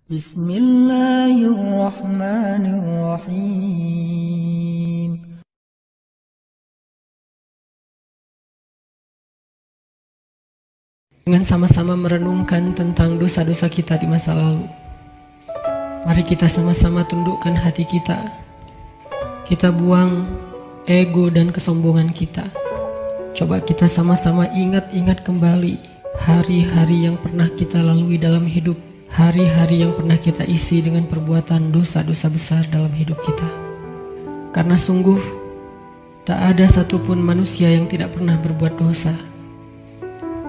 Bismillahirrahmanirrahim. Dengan sama-sama merenungkan tentang dosa-dosa kita di masa lalu, mari kita sama-sama tundukkan hati kita. Kita buang ego dan kesombongan kita. Coba kita sama-sama ingat-ingat kembali hari-hari yang pernah kita lalui dalam hidup, hari-hari yang pernah kita isi dengan perbuatan dosa-dosa besar dalam hidup kita. Karena sungguh tak ada satupun manusia yang tidak pernah berbuat dosa.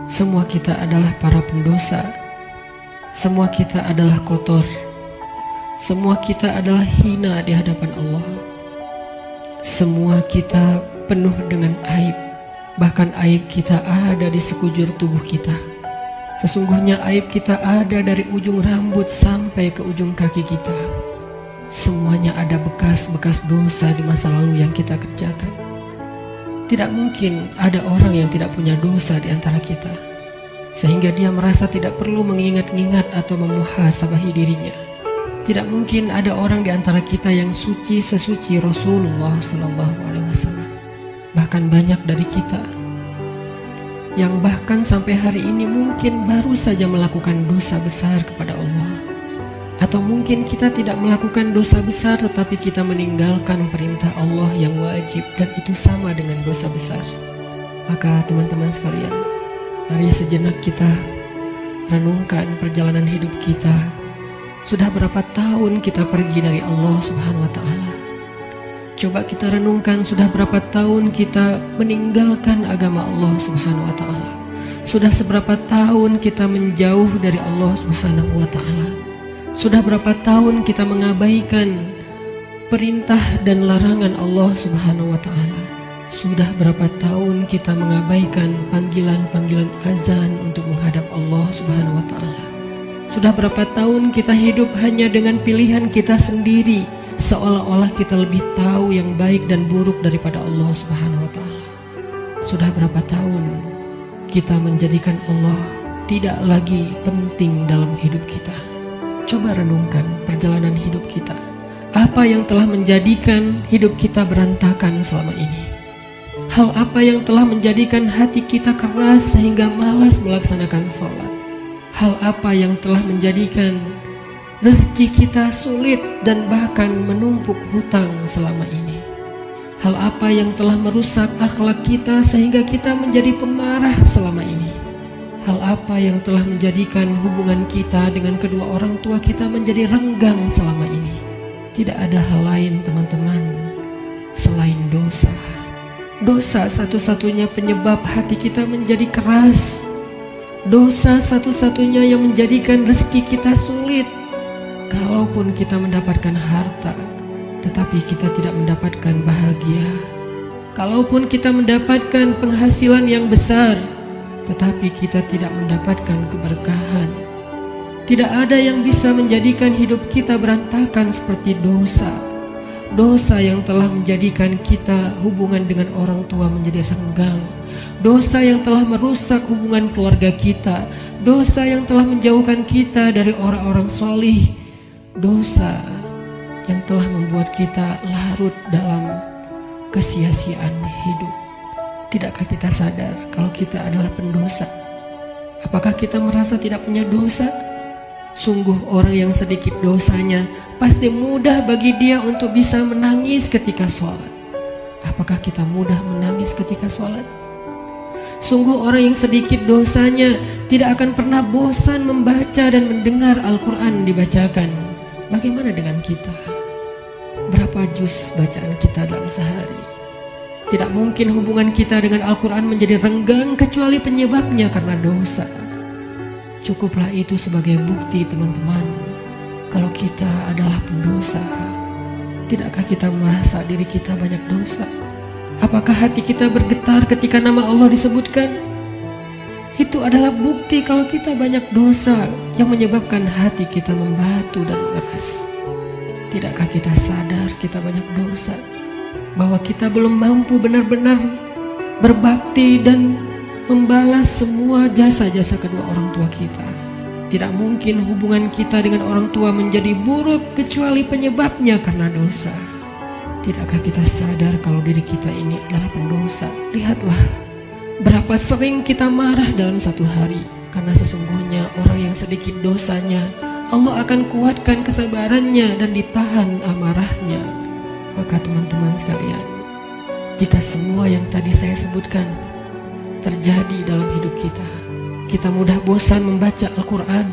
Semua kita adalah para pendosa. Semua kita adalah kotor. Semua kita adalah hina di hadapan Allah. Semua kita penuh dengan aib. Bahkan aib kita ada di sekujur tubuh kita. Sesungguhnya aib kita ada dari ujung rambut sampai ke ujung kaki kita. Semuanya ada bekas-bekas dosa di masa lalu yang kita kerjakan. Tidak mungkin ada orang yang tidak punya dosa di antara kita, sehingga dia merasa tidak perlu mengingat-ingat atau memuhasabahi dirinya. Tidak mungkin ada orang di antara kita yang suci sesuci Rasulullah SAW. Bahkan banyak dari kita yang bahkan sampai hari ini mungkin baru saja melakukan dosa besar kepada Allah. Atau mungkin kita tidak melakukan dosa besar tetapi kita meninggalkan perintah Allah yang wajib, dan itu sama dengan dosa besar. Maka teman-teman sekalian, mari sejenak kita renungkan perjalanan hidup kita. Sudah berapa tahun kita pergi dari Allah Subhanahu wa Ta'ala? Coba kita renungkan, sudah berapa tahun kita meninggalkan agama Allah Subhanahu wa Ta'ala? Sudah seberapa tahun kita menjauh dari Allah Subhanahu wa Ta'ala? Sudah berapa tahun kita mengabaikan perintah dan larangan Allah Subhanahu wa Ta'ala? Sudah berapa tahun kita mengabaikan panggilan-panggilan azan untuk menghadap Allah Subhanahu wa Ta'ala? Sudah berapa tahun kita hidup hanya dengan pilihan kita sendiri, seolah-olah kita lebih tahu yang baik dan buruk daripada Allah Subhanahu wa Ta'ala? Sudah berapa tahun kita menjadikan Allah tidak lagi penting dalam hidup kita? Coba renungkan perjalanan hidup kita. Apa yang telah menjadikan hidup kita berantakan selama ini? Hal apa yang telah menjadikan hati kita keras sehingga malas melaksanakan sholat? Hal apa yang telah menjadikan rezeki kita sulit dan bahkan menumpuk hutang selama ini? Hal apa yang telah merusak akhlak kita sehingga kita menjadi pemarah selama ini? Hal apa yang telah menjadikan hubungan kita dengan kedua orang tua kita menjadi renggang selama ini? Tidak ada hal lain teman-teman selain dosa. Dosa satu-satunya penyebab hati kita menjadi keras. Dosa satu-satunya yang menjadikan rezeki kita sulit. Kalaupun kita mendapatkan harta, tetapi kita tidak mendapatkan bahagia. Kalaupun kita mendapatkan penghasilan yang besar, tetapi kita tidak mendapatkan keberkahan. Tidak ada yang bisa menjadikan hidup kita berantakan seperti dosa. Dosa yang telah menjadikan kita hubungan dengan orang tua menjadi renggang. Dosa yang telah merusak hubungan keluarga kita. Dosa yang telah menjauhkan kita dari orang-orang solih. Dosa yang telah membuat kita larut dalam kesia-siaan hidup. Tidakkah kita sadar kalau kita adalah pendosa? Apakah kita merasa tidak punya dosa? Sungguh orang yang sedikit dosanya pasti mudah bagi dia untuk bisa menangis ketika sholat. Apakah kita mudah menangis ketika sholat? Sungguh orang yang sedikit dosanya tidak akan pernah bosan membaca dan mendengar Al-Quran dibacakan. Bagaimana dengan kita? Berapa juz bacaan kita dalam sehari? Tidak mungkin hubungan kita dengan Al-Quran menjadi renggang kecuali penyebabnya karena dosa. Cukuplah itu sebagai bukti teman-teman kalau kita adalah pendosa. Tidakkah kita merasa diri kita banyak dosa? Apakah hati kita bergetar ketika nama Allah disebutkan? Itu adalah bukti kalau kita banyak dosa yang menyebabkan hati kita membatu dan mengeras. Tidakkah kita sadar kita banyak dosa? Bahwa kita belum mampu benar-benar berbakti dan membalas semua jasa-jasa kedua orang tua kita. Tidak mungkin hubungan kita dengan orang tua menjadi buruk kecuali penyebabnya karena dosa. Tidakkah kita sadar kalau diri kita ini adalah pendosa? Lihatlah berapa sering kita marah dalam satu hari. Karena sesungguhnya orang yang sedikit dosanya, Allah akan kuatkan kesabarannya dan ditahan amarahnya. Maka teman-teman sekalian, jika semua yang tadi saya sebutkan terjadi dalam hidup kita, kita mudah bosan membaca Al-Quran,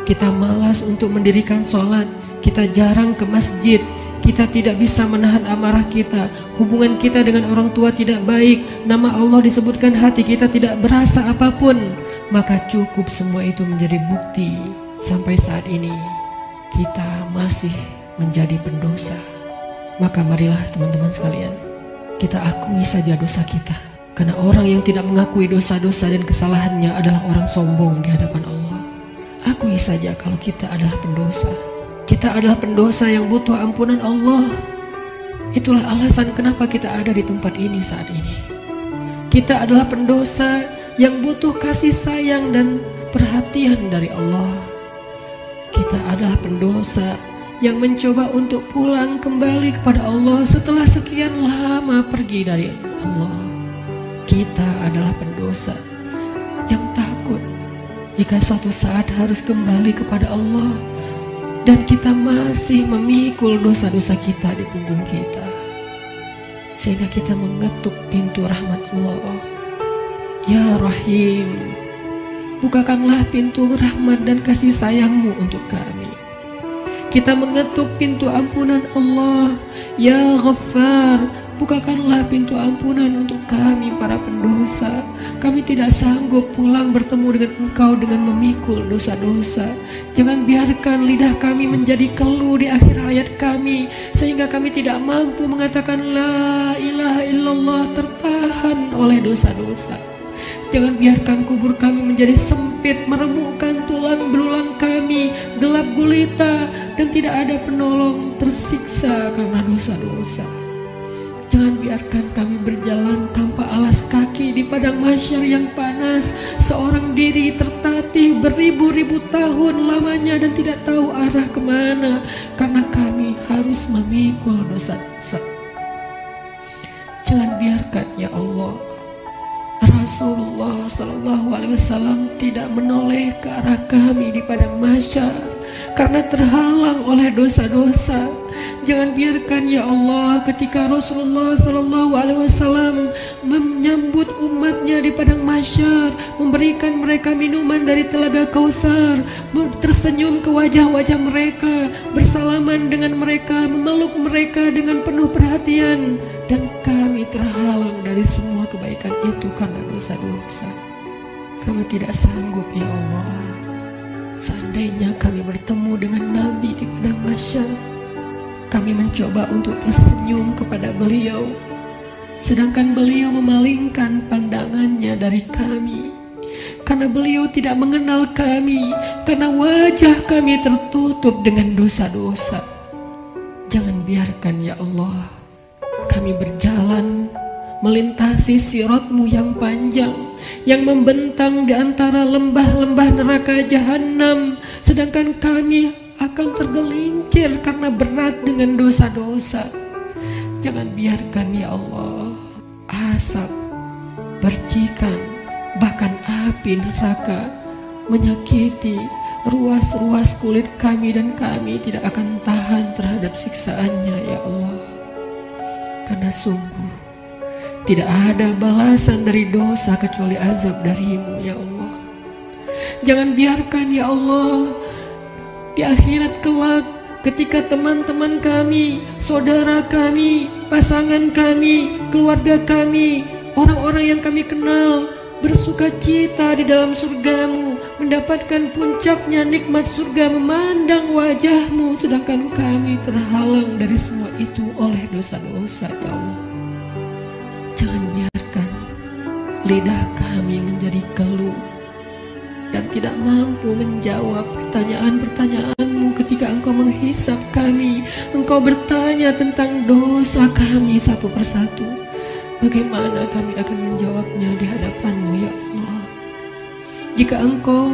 kita malas untuk mendirikan sholat, kita jarang ke masjid, kita tidak bisa menahan amarah kita, hubungan kita dengan orang tua tidak baik, nama Allah disebutkan, hati kita tidak berasa apapun, maka cukup semua itu menjadi bukti sampai saat ini kita masih menjadi pendosa. Maka marilah teman-teman sekalian, kita akui saja dosa kita. Karena orang yang tidak mengakui dosa-dosa dan kesalahannya adalah orang sombong di hadapan Allah. Akui saja kalau kita adalah pendosa. Kita adalah pendosa yang butuh ampunan Allah. Itulah alasan kenapa kita ada di tempat ini saat ini. Kita adalah pendosa yang butuh kasih sayang dan perhatian dari Allah. Kita adalah pendosa yang mencoba untuk pulang kembali kepada Allah setelah sekian lama pergi dari Allah. Kita adalah pendosa yang takut jika suatu saat harus kembali kepada Allah, dan kita masih memikul dosa-dosa kita di punggung kita, sehingga kita mengetuk pintu rahmat Allah. Ya Rahim, bukakanlah pintu rahmat dan kasih sayangmu untuk kami. Kita mengetuk pintu ampunan Allah. Ya Ghaffar, bukakanlah pintu ampunan untuk kami para pendosa. Kami tidak sanggup pulang bertemu dengan Engkau dengan memikul dosa-dosa. Jangan biarkan lidah kami menjadi keluh di akhir hayat kami, sehingga kami tidak mampu mengatakan La ilaha illallah, tertahan oleh dosa-dosa. Jangan biarkan kubur kami menjadi sempit, meremukkan tulang belulang kami, gelap gulita, dan tidak ada penolong, tersiksa karena dosa-dosa. Jangan biarkan kami berjalan tanpa alas kaki di padang mahsyar yang panas, seorang diri tertatih beribu-ribu tahun lamanya dan tidak tahu arah kemana, karena kami harus memikul dosa-dosa. Jangan biarkan ya Allah Rasulullah SAW tidak menoleh ke arah kami di padang mahsyar karena terhalang oleh dosa-dosa. Jangan biarkan ya Allah ketika Rasulullah SAW menyambut umatnya di padang mahsyar, memberikan mereka minuman dari telaga Kausar, tersenyum ke wajah-wajah mereka, bersalaman dengan mereka, memeluk mereka dengan penuh perhatian, dan kami terhalang dari semua kebaikan itu karena dosa-dosa. Kami tidak sanggup ya Allah. Seandainya kami bertemu dengan Nabi di padang mahsyar, kami mencoba untuk tersenyum kepada beliau, sedangkan beliau memalingkan pandangannya dari kami, karena beliau tidak mengenal kami, karena wajah kami tertutup dengan dosa-dosa. Jangan biarkan ya Allah kami berjalan melintasi sirat-Mu yang panjang, yang membentang di antara lembah-lembah neraka jahanam, sedangkan kami akan tergelincir karena berat dengan dosa-dosa. Jangan biarkan ya Allah asap, percikan, bahkan api neraka menyakiti ruas-ruas kulit kami, dan kami tidak akan tahan terhadap siksaannya ya Allah. Karena sungguh tidak ada balasan dari dosa kecuali azab dari-Mu ya Allah. Jangan biarkan ya Allah di akhirat kelak ketika teman-teman kami, saudara kami, pasangan kami, keluarga kami, orang-orang yang kami kenal bersuka cita di dalam surga-Mu, mendapatkan puncaknya nikmat surga, memandang wajah-Mu, sedangkan kami terhalang dari semua itu oleh dosa-dosa ya Allah. Jangan biarkan lidah kami menjadi keluh dan tidak mampu menjawab pertanyaan-pertanyaan-Mu ketika Engkau menghisap kami. Engkau bertanya tentang dosa kami satu persatu. Bagaimana kami akan menjawabnya di hadapan-Mu ya Allah? Jika Engkau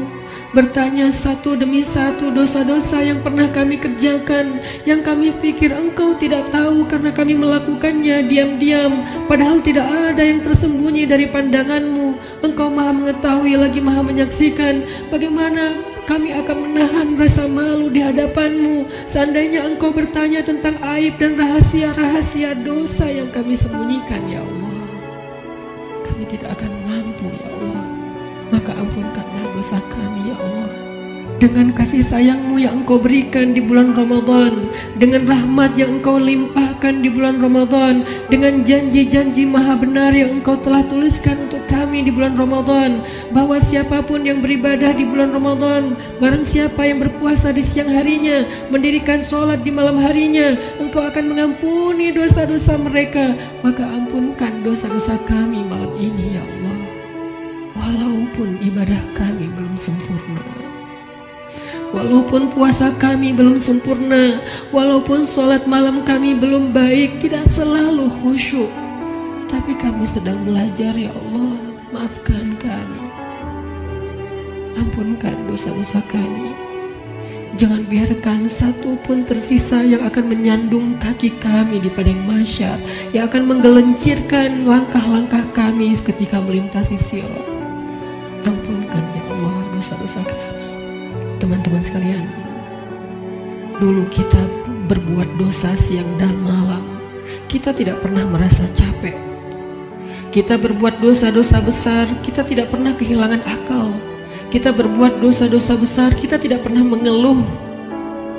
bertanya satu demi satu dosa-dosa yang pernah kami kerjakan, yang kami pikir Engkau tidak tahu karena kami melakukannya diam-diam, padahal tidak ada yang tersembunyi dari pandangan-Mu. Engkau Maha mengetahui lagi Maha menyaksikan. Bagaimana kami akan menahan rasa malu di hadapan-Mu seandainya Engkau bertanya tentang aib dan rahasia-rahasia dosa yang kami sembunyikan, ya Allah. Kami tidak akan mampu, ya Allah. Maka ampunkanlah dosa kami, ya Allah. Dengan kasih sayang-Mu yang Engkau berikan di bulan Ramadan, dengan rahmat yang Engkau limpahkan di bulan Ramadan, dengan janji-janji maha benar yang Engkau telah tuliskan untuk kami di bulan Ramadan, bahwa siapapun yang beribadah di bulan Ramadan, barang siapa yang berpuasa di siang harinya, mendirikan sholat di malam harinya, Engkau akan mengampuni dosa-dosa mereka. Maka ampunkan dosa-dosa kami malam ini, ya Allah. Walaupun ibadah kami belum sempurna, walaupun puasa kami belum sempurna, walaupun sholat malam kami belum baik, tidak selalu khusyuk, tapi kami sedang belajar, ya Allah. Maafkan kami, ampunkan dosa-dosa kami. Jangan biarkan satu pun tersisa yang akan menyandung kaki kami di padang mahsyar, yang akan menggelincirkan langkah-langkah kami ketika melintasi sirat. Ampunkan, ya Allah, dosa-dosa kami. Teman-teman sekalian, dulu kita berbuat dosa siang dan malam, kita tidak pernah merasa capek. Kita berbuat dosa-dosa besar, kita tidak pernah kehilangan akal. Kita berbuat dosa-dosa besar, kita tidak pernah mengeluh,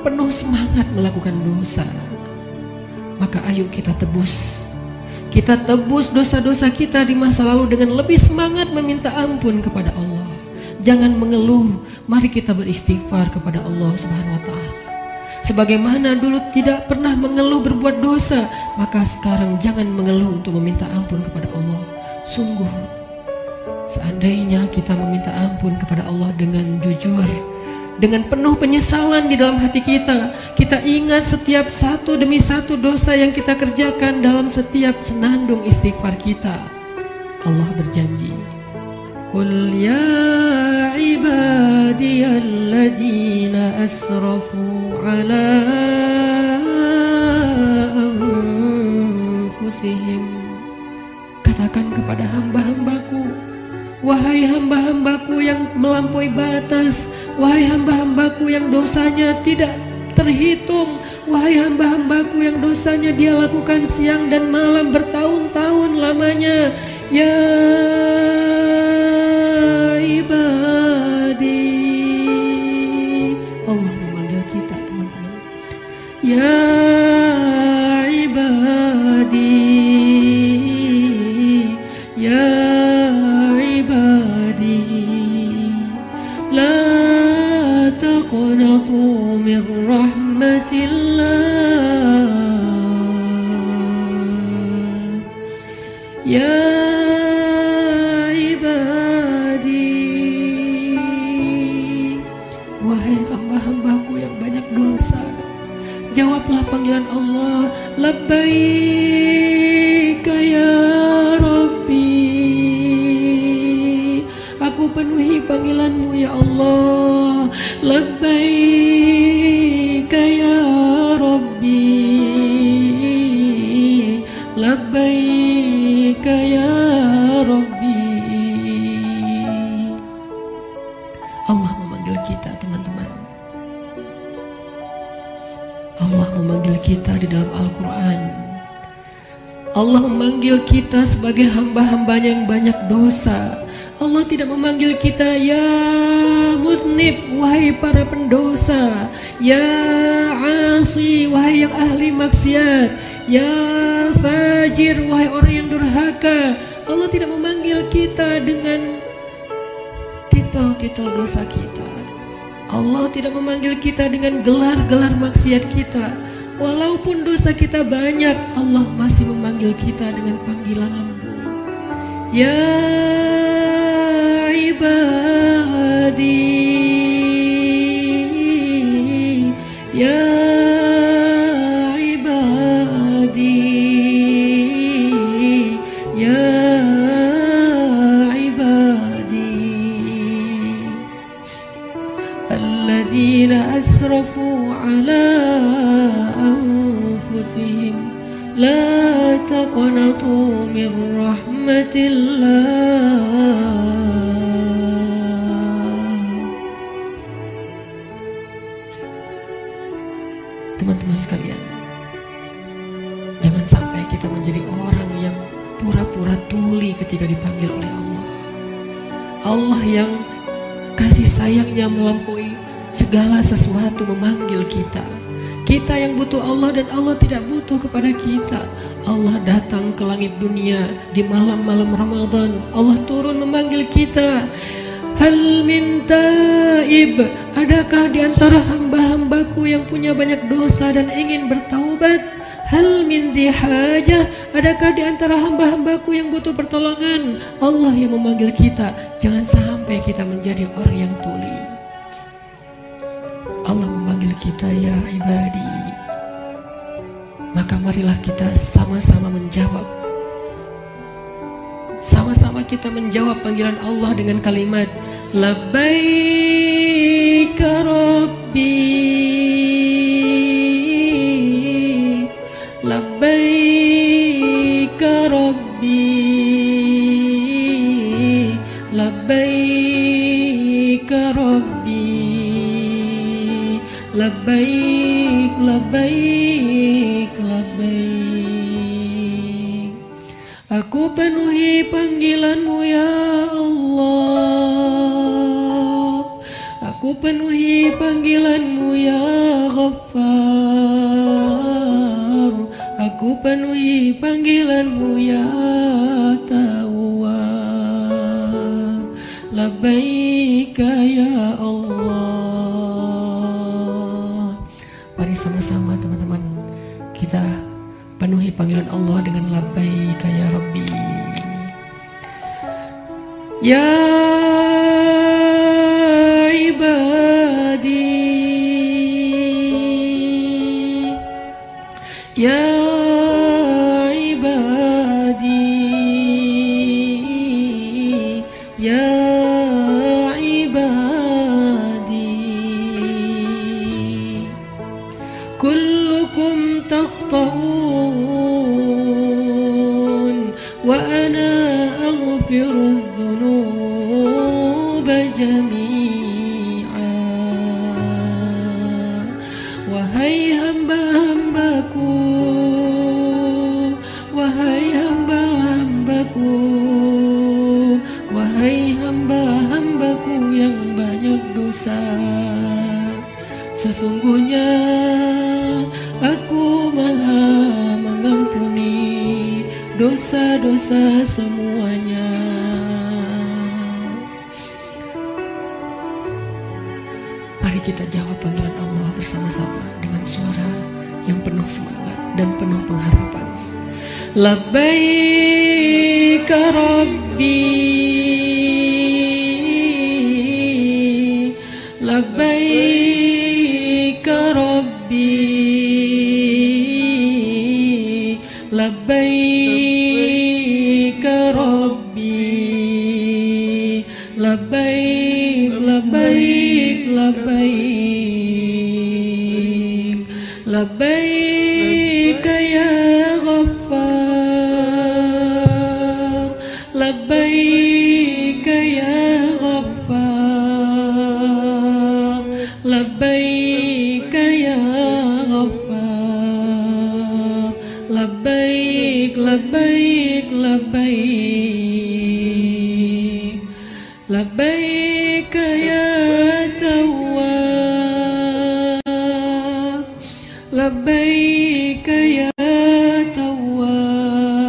penuh semangat melakukan dosa. Maka ayo kita tebus. Kita tebus dosa-dosa kita di masa lalu dengan lebih semangat meminta ampun kepada Allah. Jangan mengeluh, mari kita beristighfar kepada Allah Subhanahu wa Ta'ala. Sebagaimana dulu tidak pernah mengeluh berbuat dosa, maka sekarang jangan mengeluh untuk meminta ampun kepada Allah. Sungguh, seandainya kita meminta ampun kepada Allah dengan jujur, dengan penuh penyesalan di dalam hati kita, kita ingat setiap satu demi satu dosa yang kita kerjakan dalam setiap senandung istighfar kita. Allah berjanji, Qul ya ibadiyalladzina asrafu ala anfusihim. Katakan kepada hamba-hambaku, wahai hamba-hambaku yang melampaui batas, wahai hamba-hambaku yang dosanya tidak terhitung, wahai hamba-hambaku yang dosanya dia lakukan siang dan malam bertahun-tahun lamanya. Ya ibadi, Allah memanggil kita, teman-teman. Ya ibadi, ya ibadi, la taqnatu min rahmatillah. Ya jawablah panggilan Allah. Labbaika ya Rabbi, aku penuhi panggilanmu ya Allah. Labbaika ya Rabbi, labbaika ya Rabbi. Allah memanggil kita, teman-teman. Allah memanggil kita di dalam Al-Quran. Allah memanggil kita sebagai hamba-hambanya yang banyak dosa. Allah tidak memanggil kita ya muznib, wahai para pendosa, ya asi, wahai yang ahli maksiat, ya fajir, wahai orang yang durhaka. Allah tidak memanggil kita dengan titel-titel dosa kita. Allah tidak memanggil kita dengan gelar-gelar maksiat kita. Walaupun dosa kita banyak, Allah masih memanggil kita dengan panggilan lembut. Ya ibadi, ya ibadi, ya ibadi. على أنفسهم لا تقنطوا من رحمة الله. Teman-teman sekalian, jangan sampai kita menjadi orang yang pura-pura tuli ketika dipanggil oleh Allah. Allah yang kasih sayangnya melampaui segala sesuatu memanggil kita. Kita yang butuh Allah dan Allah tidak butuh kepada kita. Allah datang ke langit dunia di malam-malam Ramadan. Allah turun memanggil kita. Hal min taib, adakah di antara hamba-hambaku yang punya banyak dosa dan ingin bertaubat? Hal min dzihajah, adakah di antara hamba-hambaku yang butuh pertolongan? Allah yang memanggil kita. Jangan sampai kita menjadi orang yang tuli. Allah memanggil kita, ya ibadi. Maka marilah kita sama-sama menjawab. Sama-sama kita menjawab panggilan Allah dengan kalimat Labbaik Rabbi, Labbaik Rabbi, Labbaik Rabbi, Labbaik, Labbaik, Labbaik. Aku penuhi panggilanmu ya Allah. Aku penuhi panggilanmu ya Ghaffar. Aku penuhi panggilanmu ya Tawwab. Labbaika ya Allah. Mari sama-sama teman-teman kita penuhi panggilan Allah dengan labbaika ya Rabbi. Ya ibadi, ya ibadi, ya ibadi, kullukum takhta'un wa ana aghfiru dzunuba jami'a. Wahai hamba-hambaku, wahai hamba-hambaku, wahai hamba-hambaku yang banyak dosa, sesungguhnya aku maha mengampuni dosa-dosa semuanya. Mari kita jawab panggilan Allah bersama-sama dengan suara yang penuh semangat dan penuh pengharapan. Labbaik Rabbi, Labbaik Rabbi, Labbaik Rabbi, Labbaik, Labbaik, Labbaik, Labbaik ya Ghaffar, Labbaik ya Ghaffar, Labbaik ya Ghaffar, Labbaik, Labbaik, Labbaik, Labbaik ya Tawwab, Labbaik ya Tawwab,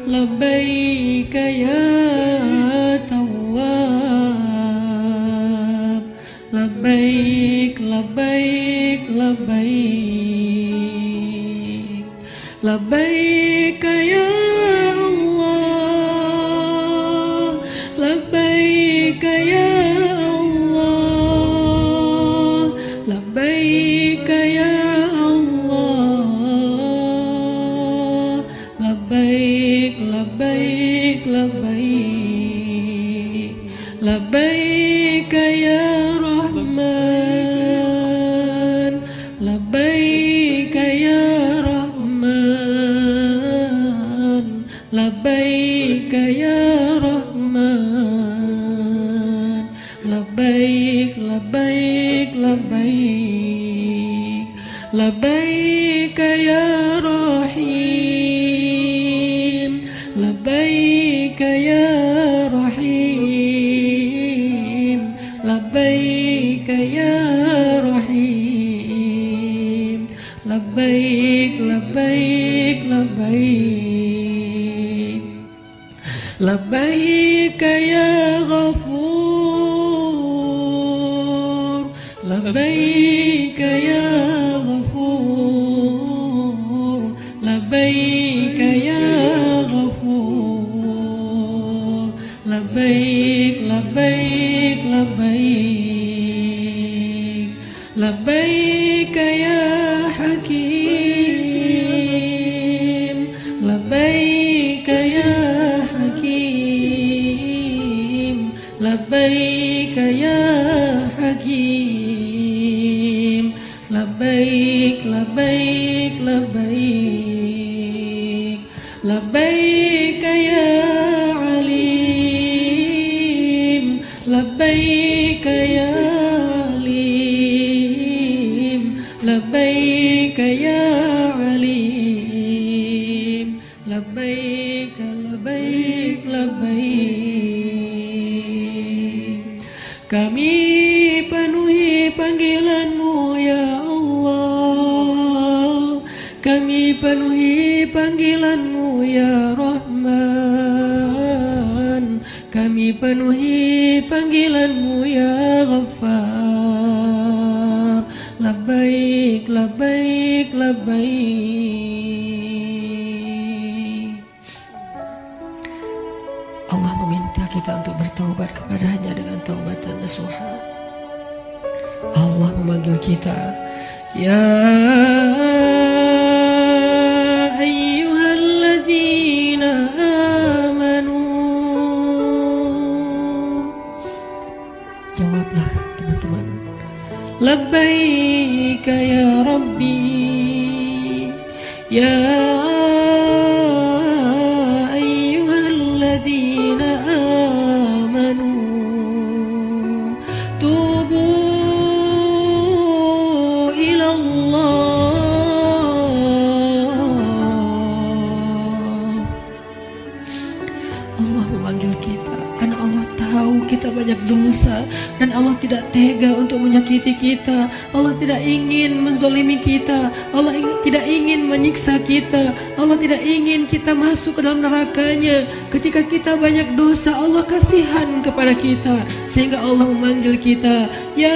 Labbaik ya Tawwab, Labbaik, Labbaik, Labbaik, Labbaik ya Allah, Labbaik ya Allah, Labbaik ya Allah, Labbaik, Labbaik, Labbaik, Labbaik ya Rahman, labbaik, labbaik ya Rahim, labbaik ya Rahim, labbaik ya Rahim, labbaik, labbaik, labbaik, labbaik ya Ghafur, labbaik ya Ghafur, labbaik ya Ghafur, labbaik, labbaik, labbaik, labbaik ya Hakim, labbaik ya Hakim, labbaik ya Hakim, labbaik, labbaik, labbaik, labbaik ya Alim, labbaik ya Alim, labbaik ya Alim, labbaik, labbaik, labbaik. Kami penuhi panggilan-Mu ya Allah, kami penuhi panggilan-Mu ya Rahman, kami penuhi panggilan-Mu ya Ghaffar. Labbaik, labbaik, labbaik. Allah meminta kita untuk bertaubat kepadanya dengan taubatan nasuha. Allah memanggil kita, ya ayyuhalladzina amanu. Jawablah teman-teman, labbaik ya Rabbi, ya ayyuhalladzina amanu, tubu ila Allah. Allah memanggil kita karena Allah tahu kita banyak dosa dan Allah tidak tega untuk menyakiti kita. Allah tidak ingin menzolimi kita. Allah tidak ingin menyiksa kita. Allah tidak ingin kita masuk ke dalam nerakanya. Ketika kita banyak dosa, Allah kasihan kepada kita sehingga Allah memanggil kita, ya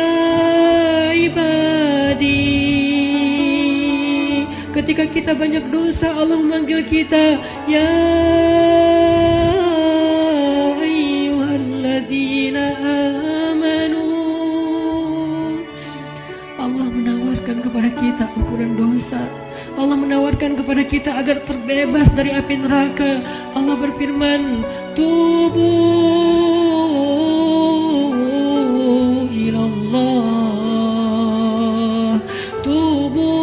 ibadi. Ketika kita banyak dosa, Allah memanggil kita, ya ayyuhalladzina amanu. Allah menawarkan kepada kita ampunan dosa. Allah menawarkan kepada kita agar terbebas dari api neraka. Allah berfirman, tubu ilallah, tubu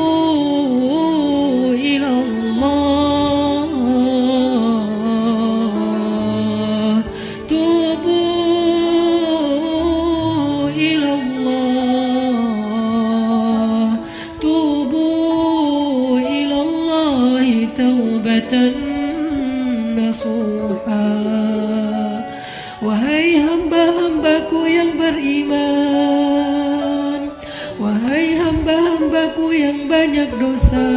ilallah, tubu ilallah, tubu ilallahi taubatan nasuha. Wahai hamba-hambaku yang beriman, wahai hamba-hambaku yang banyak dosa,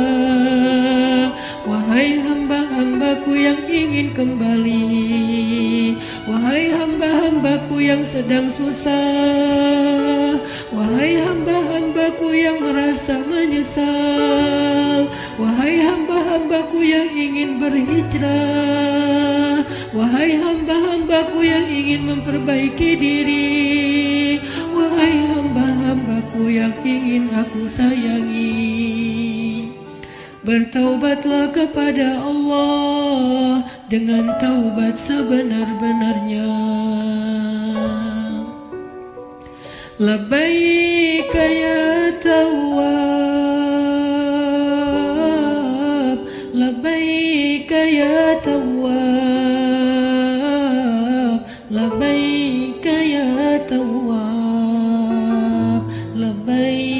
wahai hamba-hambaku yang ingin kembali, wahai hamba-hambaku yang sedang susah, wahai hamba-hambaku yang merasa menyesal, wahai hamba-hambaku yang ingin berhijrah, wahai hamba-hambaku yang ingin memperbaiki diri, wahai hamba-hambaku yang ingin aku sayangi, bertaubatlah kepada Allah dengan taubat sebenar-benarnya. Labbaik ya Tawwab, labbaik ya Tawwab, labbaik ya Tawwab, labbaik.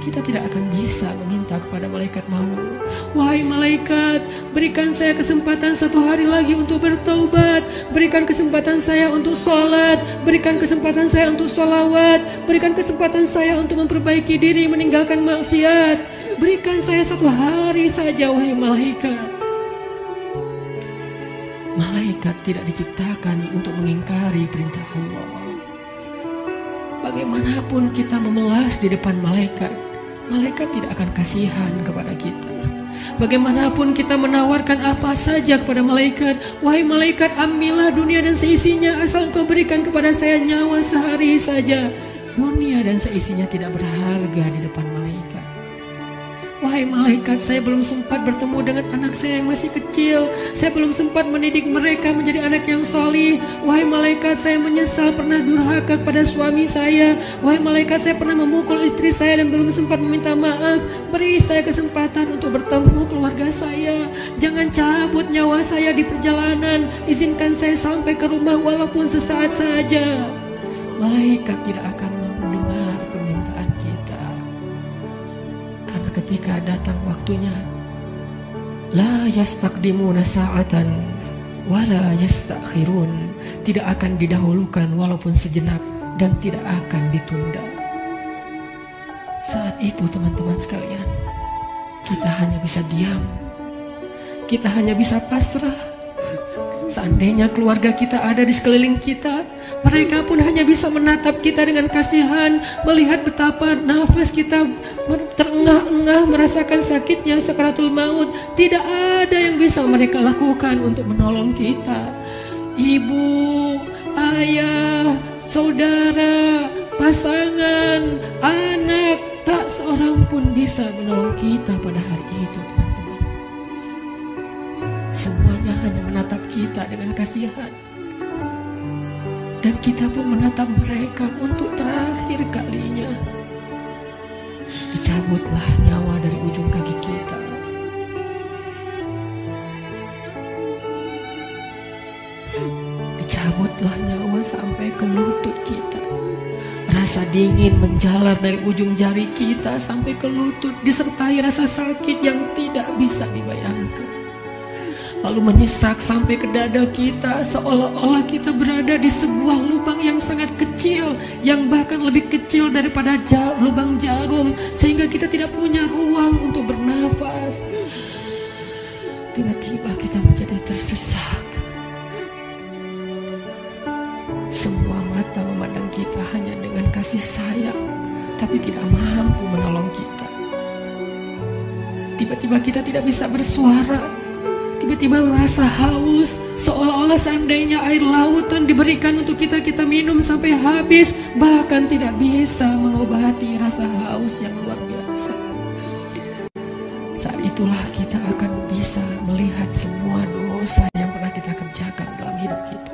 kita tidak akan bisa meminta kepada malaikat maut, wahai malaikat, berikan saya kesempatan 1 hari lagi untuk bertaubat, berikan kesempatan saya untuk sholat, berikan kesempatan saya untuk sholawat, berikan kesempatan saya untuk memperbaiki diri, meninggalkan maksiat, berikan saya 1 hari saja, wahai malaikat. Malaikat tidak diciptakan untuk mengingkari perintah Allah. Bagaimanapun kita memelas di depan malaikat, malaikat tidak akan kasihan kepada kita. Bagaimanapun kita menawarkan apa saja kepada malaikat, wahai malaikat, ambillah dunia dan seisinya asal engkau berikan kepada saya nyawa sehari saja. Dunia dan seisinya tidak berharga di depan malaikat. Wahai malaikat, saya belum sempat bertemu dengan anak saya yang masih kecil. Saya belum sempat mendidik mereka menjadi anak yang solih. Wahai malaikat, saya menyesal pernah durhaka kepada suami saya. Wahai malaikat, saya pernah memukul istri saya dan belum sempat meminta maaf. Beri saya kesempatan untuk bertemu keluarga saya. Jangan cabut nyawa saya di perjalanan. Izinkan saya sampai ke rumah walaupun sesaat saja. Malaikat tidak akan mendengar permintaan kita. Karena ketika datang waktunya, la yastaqdimuna sa'atan wala yastakhirun, tidak akan didahulukan walaupun sejenak dan tidak akan ditunda. Saat itu teman-teman sekalian, kita hanya bisa diam, kita hanya bisa pasrah. Seandainya keluarga kita ada di sekeliling kita, mereka pun hanya bisa menatap kita dengan kasihan, melihat betapa nafas kita terengah-engah, merasakan sakitnya sakaratul maut. Tidak ada yang bisa mereka lakukan untuk menolong kita. Ibu, ayah, saudara, pasangan, anak, tak seorang pun bisa menolong kita pada hari itu, teman-teman. Semuanya hanya menatap kita dengan kasihan. Dan kita pun menatap mereka untuk terakhir kalinya. Dicabutlah nyawa dari ujung kaki kita. Dicabutlah nyawa sampai ke lutut kita. Rasa dingin menjalar dari ujung jari kita sampai ke lutut, disertai rasa sakit yang tidak bisa dibayangkan. Lalu menyesak sampai ke dada kita, seolah-olah kita berada di sebuah lubang yang sangat kecil, yang bahkan lebih kecil daripada lubang jarum, sehingga kita tidak punya ruang untuk bernafas. Tiba-tiba kita menjadi tersesak. Semua mata memandang kita hanya dengan kasih sayang, tapi tidak mampu menolong kita. Tiba-tiba kita tidak bisa bersuara. Tiba-tiba merasa haus, seolah-olah seandainya air lautan diberikan untuk kita, kita minum sampai habis, bahkan tidak bisa mengobati rasa haus yang luar biasa. Saat itulah kita akan bisa melihat semua dosa yang pernah kita kerjakan dalam hidup kita.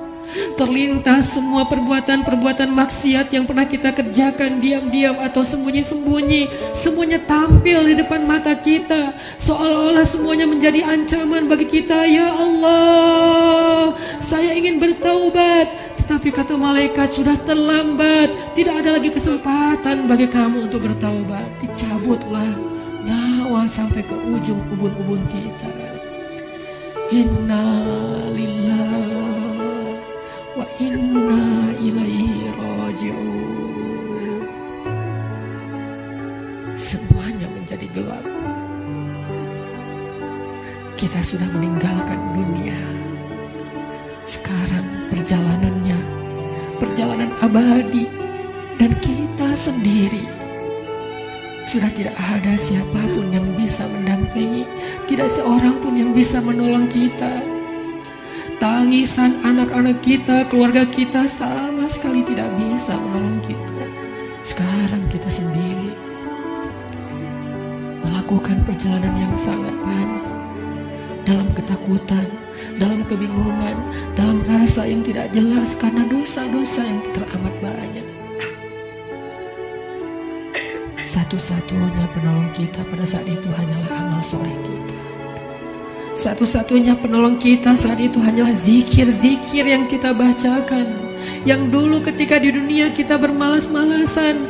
Terlintas semua perbuatan-perbuatan maksiat yang pernah kita kerjakan diam-diam atau sembunyi-sembunyi. Semuanya tampil di depan mata kita, seolah-olah semuanya menjadi ancaman bagi kita. Ya Allah, saya ingin bertaubat, tetapi kata malaikat sudah terlambat. Tidak ada lagi kesempatan bagi kamu untuk bertaubat. Dicabutlah nyawa sampai ke ujung ubun-ubun kita. Inna lillahi wa inna ilaihi raji'un. Semuanya menjadi gelap. Kita sudah meninggalkan dunia. Sekarang perjalanannya, perjalanan abadi, dan kita sendiri. Sudah tidak ada siapapun yang bisa mendampingi, tidak seorang pun yang bisa menolong kita. Tangisan anak-anak kita, keluarga kita sama sekali tidak bisa menolong kita. Sekarang kita sendiri melakukan perjalanan yang sangat panjang, dalam ketakutan, dalam kebingungan, dalam rasa yang tidak jelas karena dosa-dosa yang teramat banyak. Satu-satunya penolong kita pada saat itu hanyalah amal soleh kita. Satu-satunya penolong kita saat itu hanyalah zikir-zikir yang kita bacakan. Yang dulu ketika di dunia kita bermalas-malasan,